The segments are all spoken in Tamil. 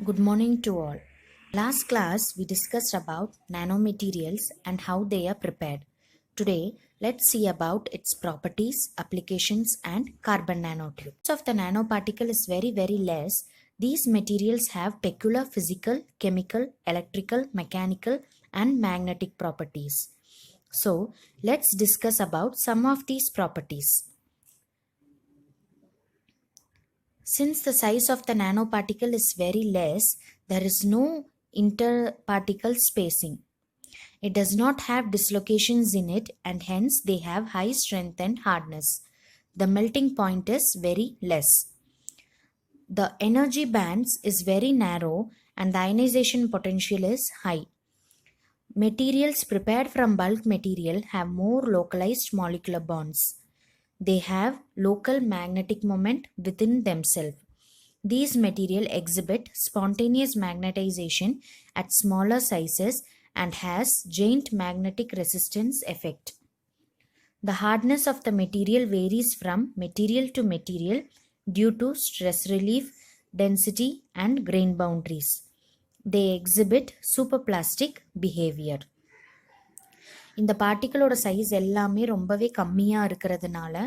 Good morning to all. Last class we discussed about nanomaterials and how they are prepared. Today let's see about its properties, applications and carbon nanotubes. Of the nanoparticle is very less. These materials have peculiar physical, chemical, electrical, mechanical and magnetic properties. So let's discuss about some of these properties. Since the size of the nanoparticle is very less, there is no interparticle spacing. It does not have dislocations in it and hence they have high strength and hardness. The melting point is very less. The energy bands is very narrow and the ionization potential is high. Materials prepared from bulk material have more localized molecular bonds. They have local magnetic moment within themselves. These materials exhibit spontaneous magnetization at smaller sizes and has giant magnetic resistance effect. The hardness of the material varies from material to material due to stress relief, density and grain boundaries. They exhibit superplastic behavior. இந்த பார்ட்டிகளோட சைஸ் எல்லாமே ரொம்பவே கம்மியாக இருக்கிறதுனால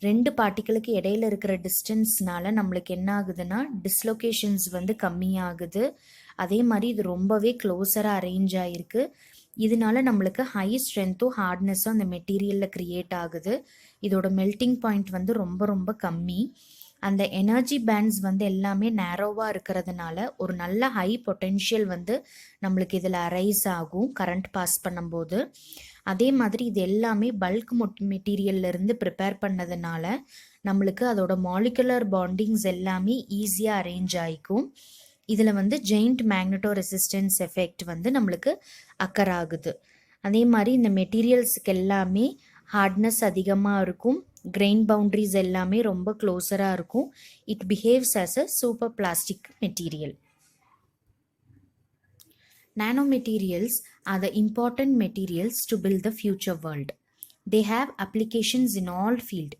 ரெண்டு பார்ட்டிகளுக்கு இடையில இருக்கிற டிஸ்டன்ஸ்னால நம்மளுக்கு என்ன ஆகுதுன்னா டிஸ்லொகேஷன்ஸ் வந்து கம்மியாகுது. அதே மாதிரி இது ரொம்பவே க்ளோஸராக அரேஞ்ச் ஆகிருக்கு. இதனால நம்மளுக்கு ஹை ஸ்ட்ரென்த்தும் ஹார்ட்னஸும் அந்த மெட்டீரியலில் க்ரியேட் ஆகுது. இதோட மெல்ட்டிங் பாயிண்ட் வந்து ரொம்ப கம்மி. அந்த எனர்ஜி பேண்ட்ஸ் வந்து எல்லாமே நேரோவாக இருக்கிறதுனால ஒரு நல்ல ஹை பொட்டென்ஷியல் வந்து நம்மளுக்கு இதில் அரைஸ் ஆகும் கரண்ட் பாஸ் பண்ணும்போது. அதே மாதிரி இது எல்லாமே பல்க் மெட்டீரியல்லேருந்து ப்ரிப்பேர் பண்ணதுனால நம்மளுக்கு அதோட மாலிகுலர் பாண்டிங்ஸ் எல்லாமே ஈஸியாக அரேஞ்ச் ஆகிக்கும். இதில் வந்து ஜெயிண்ட் மேக்னட்டோ ரெசிஸ்டன்ஸ் எஃபெக்ட் வந்து நம்மளுக்கு அக்கர் ஆகுது. அதே மாதிரி இந்த மெட்டீரியல்ஸுக்கு எல்லாமே ஹார்ட்னஸ் அதிகமாக இருக்கும். கிரெயின் பவுண்டரிஸ் எல்லாமே ரொம்ப க்ளோஸராக இருக்கும். It behaves as a super plastic material. Nanomaterials are the important materials to build the future world. They have applications in all fields.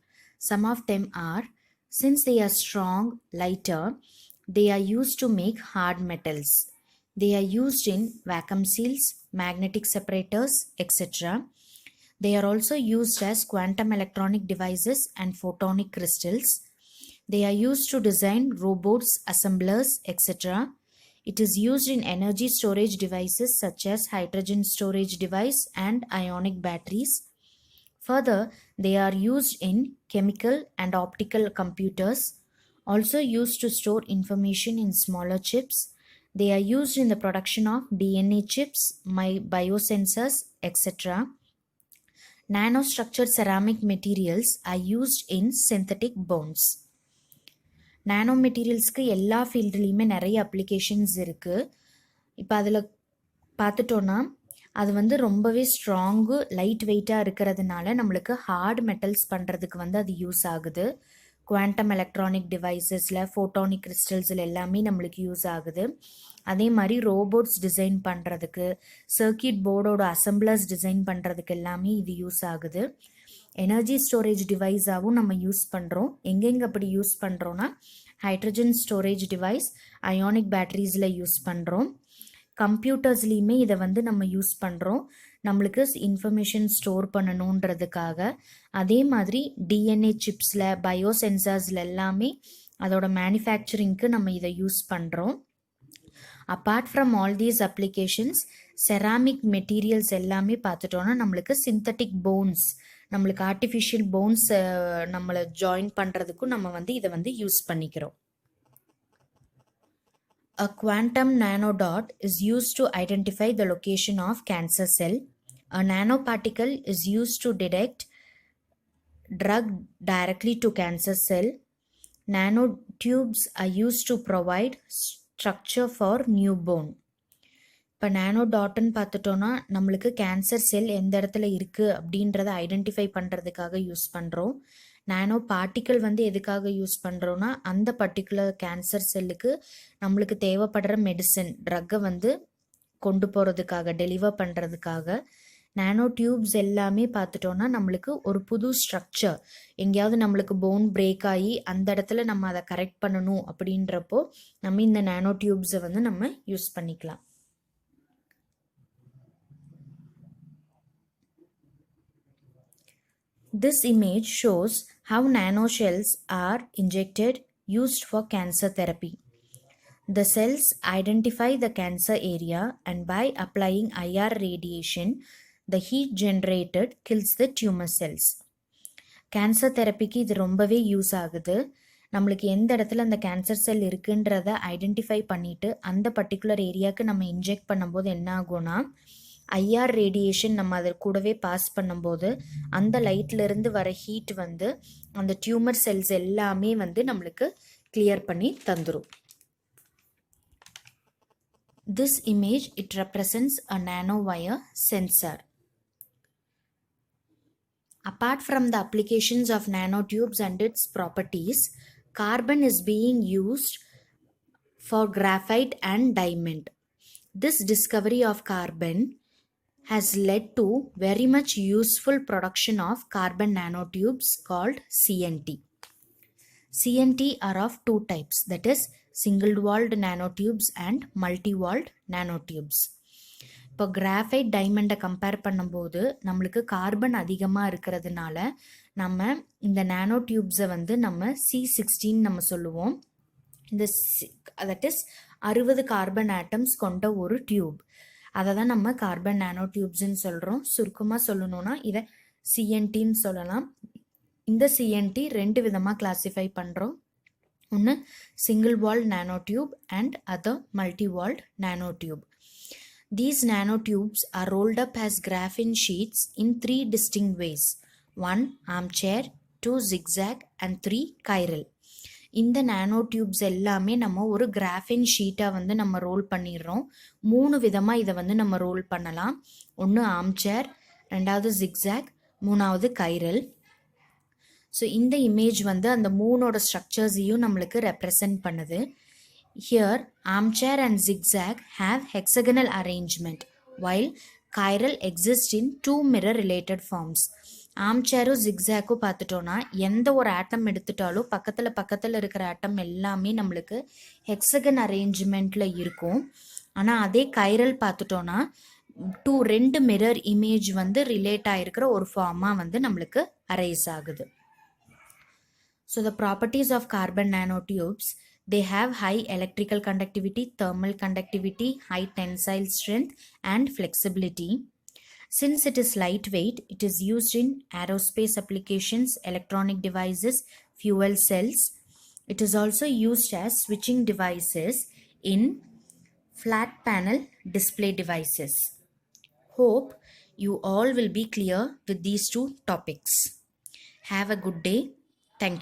Some of them are, since they are strong, lighter, they are used to make hard metals. They are used in vacuum seals, magnetic separators, etc. They are also used as quantum electronic devices and photonic crystals. They are used to design robots, assemblers, etc. It is used in energy storage devices such as hydrogen storage device and ionic batteries. Further, they are used in chemical and optical computers, also used to store information in smaller chips. They are used in the production of DNA chips, biosensors, etc. Nanostructured ceramic materials are used in synthetic bones. நானோ மெட்டீரியல்ஸ்க்கு எல்லா ஃபீல்டுலேயுமே நிறைய அப்ளிகேஷன்ஸ் இருக்குது. இப்போ அதில் பார்த்துட்டோன்னா அது வந்து ரொம்பவே ஸ்ட்ராங்கு, லைட் வெயிட்டாக இருக்கிறதுனால நம்மளுக்கு ஹார்ட் மெட்டல்ஸ் பண்ணுறதுக்கு வந்து அது யூஸ் ஆகுது. குவாண்டம் எலக்ட்ரானிக் டிவைசஸில், ஃபோட்டானிக் கிறிஸ்டல்ஸில் எல்லாமே நம்மளுக்கு யூஸ் ஆகுது. அதே மாதிரி ரோபோட்ஸ் டிசைன் பண்ணுறதுக்கு, சர்க்கியூட் போர்டோட அசம்பிளர்ஸ் டிசைன் பண்ணுறதுக்கு எல்லாமே இது யூஸ் ஆகுது. எனர்ஜி ஸ்டோரேஜ் டிவைஸாகவும் நம்ம யூஸ் பண்ணுறோம். எங்கெங்கே அப்படி யூஸ் பண்ணுறோன்னா ஹைட்ரஜன் ஸ்டோரேஜ் டிவைஸ், அயானிக் பேட்டரிஸில் யூஸ் பண்ணுறோம். கம்ப்யூட்டர்ஸ்லேயுமே இதை வந்து நம்ம யூஸ் பண்ணுறோம் நம்மளுக்கு இன்ஃபர்மேஷன் ஸ்டோர் பண்ணணுன்றதுக்காக. அதே மாதிரி டிஎன்ஏ சிப்ஸில், பயோசென்சார்ஸில் எல்லாமே அதோட மேனுஃபேக்சரிங்க்கு நம்ம இதை யூஸ் பண்ணுறோம். Apart from all these applications, ceramic materials எல்லாமே பார்த்துட்டோன்னா நம்மளுக்கு சிந்தட்டிக் போன்ஸ், நம்மளுக்கு ஆர்டிஃபிஷியல் போன்ஸ் நம்மளை ஜாயின் பண்ணுறதுக்கும் நம்ம வந்து இதை வந்து யூஸ் பண்ணிக்கிறோம். A quantum nanodot is used to identify the location of cancer cell. A nanoparticle is used to detect drug directly to cancer cell. Nanotubes are used to provide structure for new bone. இப்போ நானோ டாட்னு பார்த்துட்டோன்னா நம்மளுக்கு கேன்சர் செல் எந்த இடத்துல இருக்குது அப்படின்றத ஐடென்டிஃபை பண்ணுறதுக்காக யூஸ் பண்ணுறோம். நானோ பார்ட்டிக்கல் வந்து எதுக்காக யூஸ் பண்ணுறோன்னா அந்த பர்டிகுலர் கேன்சர் செல்லுக்கு நம்மளுக்கு தேவைப்படுற மெடிசன், ட்ரக்கை வந்து கொண்டு போகிறதுக்காக, டெலிவர் பண்ணுறதுக்காக. நானோ டியூப்ஸ் எல்லாமே பார்த்துட்டோன்னா நம்மளுக்கு ஒரு புது ஸ்ட்ரக்சர், எங்கேயாவது நம்மளுக்கு போன் பிரேக் ஆகி அந்த இடத்துல நம்ம அதை கரெக்ட் பண்ணணும் அப்படின்றப்போ நம்ம இந்த நானோ டியூப்ஸை வந்து நம்ம யூஸ் பண்ணிக்கலாம். This image shows how nanoshells are injected, used for cancer therapy. The cells identify the cancer area, and by applying IR radiation, the heat generated kills the tumor cells. Cancer தெரப்பிக்கு இது ரொம்பவே யூஸ் ஆகுது. நம்மளுக்கு எந்த இடத்துல அந்த கேன்சர் செல் இருக்குன்றத ஐடென்டிஃபை பண்ணிவிட்டு அந்த பர்டிகுலர் ஏரியாவுக்கு நம்ம இன்ஜெக்ட் பண்ணும்போது என்ன ஆகும்னா, ஐஆர் ரேடியேஷன் நம்ம அதை கூடவே பாஸ் பண்ணும்போது அந்த லைட்லேருந்து வர ஹீட் வந்து அந்த டியூமர் செல்ஸ் எல்லாமே வந்து நம்மளுக்கு கிளியர் பண்ணி தந்துடும். This image, it represents a nanowire sensor. Apart from the applications of nanotubes and its properties, carbon is being used for graphite and diamond. This discovery of carbon has led to very much useful production of carbon nanotubes called CNT. CNT are of two types, that is single-walled nanotubes and multi-walled nanotubes. இப்போ கிராஃபைட் டைமண்டை கம்பேர் பண்ணும்போது நம்மளுக்கு கார்பன் அதிகமாக இருக்கிறதுனால நம்ம இந்த நானோ டியூப்ஸை வந்து நம்ம C16 நம்ம சொல்லுவோம். இந்த தட் இஸ் 60 கார்பன் ஆட்டம்ஸ் கொண்ட ஒரு டியூப், அதை தான் நம்ம கார்பன் நானோ டியூப்ஸ்ன்னு சொல்கிறோம். சுருக்கமாக சொல்லணும்னா இதை சிஎன்டின்னு சொல்லலாம். இந்த சிஎன்டி 2 விதமாக கிளாஸிஃபை பண்ணுறோம். ஒன்று single walled nano tube and other multi walled nano tube. These nanotubes are rolled up as graphene sheets in 3 distinct ways. 1 armchair, 2 zigzag and 3 chiral. இந்த நானோ டியூப்ஸ் எல்லாமே நம்ம ஒரு கிராஃபின் ஷீட்டாக வந்து நம்ம ரோல் பண்ணிடுறோம். 3 விதமாக இதை வந்து நம்ம ரோல் பண்ணலாம். ஒன்று ஆர்ம்சேர், 2வது ஜிக்ஸாக், 3வது கைரல். ஸோ இந்த இமேஜ் வந்து அந்த 3ஓட ஸ்ட்ரக்சர்ஸையும் நம்மளுக்கு ரெப்ரசன்ட் பண்ணுது. Here, armchair and zigzag have hexagonal arrangement, while chiral exists in 2 mirror related forms. ஆம்சேரும் ஜிக்ஸாக்கும் பார்த்துட்டோன்னா எந்த ஒரு ஆட்டம் எடுத்துட்டாலும் பக்கத்தில் இருக்கிற ஆட்டம் எல்லாமே நம்மளுக்கு ஹெக்ஸகன் அரேஞ்ச்மெண்ட்டில் இருக்கும். ஆனால் அதே கைரல் பார்த்துட்டோன்னா 2 மிரர் இமேஜ் வந்து ரிலேட் ஆகிருக்கிற ஒரு ஃபார்மாக வந்து நம்மளுக்கு அரேஸ் ஆகுது. So the properties of carbon nanotubes, they have high electrical conductivity, thermal conductivity, high tensile strength and flexibility. Since it is lightweight, it is used in aerospace applications, electronic devices, fuel cells. It is also used as switching devices in flat panel display devices. Hope you all will be clear with these 2 topics. Have a good day.